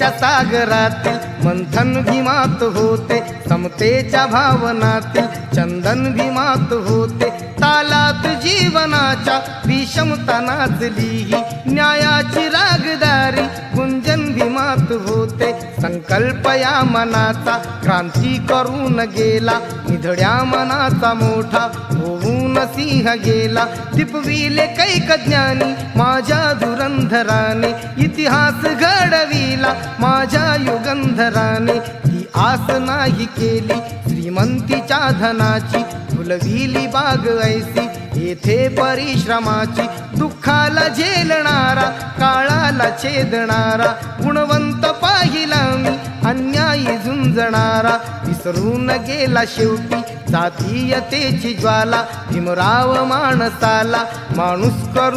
समतेच्या सागरातील मंथन भीमात होते, समतेच्या भावनातील चंदन भीमात होते, तालात जीवनाच्या विषमता नाचली ही न्यायाची रागदारी गुंजन भीमात होते। संकल्प या मनाचा क्रांती करून गेला, निधड्या मनाचा मोठा होऊन सिंह गेला। दिपविले कैक ज्ञानी माझ्या धुरंधराने, इतिहास घडविला माझ्या युगंधराने। ही आस नाही केली श्रीमंतीच्या धनाची, फुलविली बाग ऐसी येथे परिश्रमाची। दुःखाला झेलणारा काळाला छेदणारा, गुणवंत पाहिला मी अन्यायी झुंजणारा। विसरून गेला शेवटी जातीयतेची ज्वाला, भीमराव माणसाला माणूस करून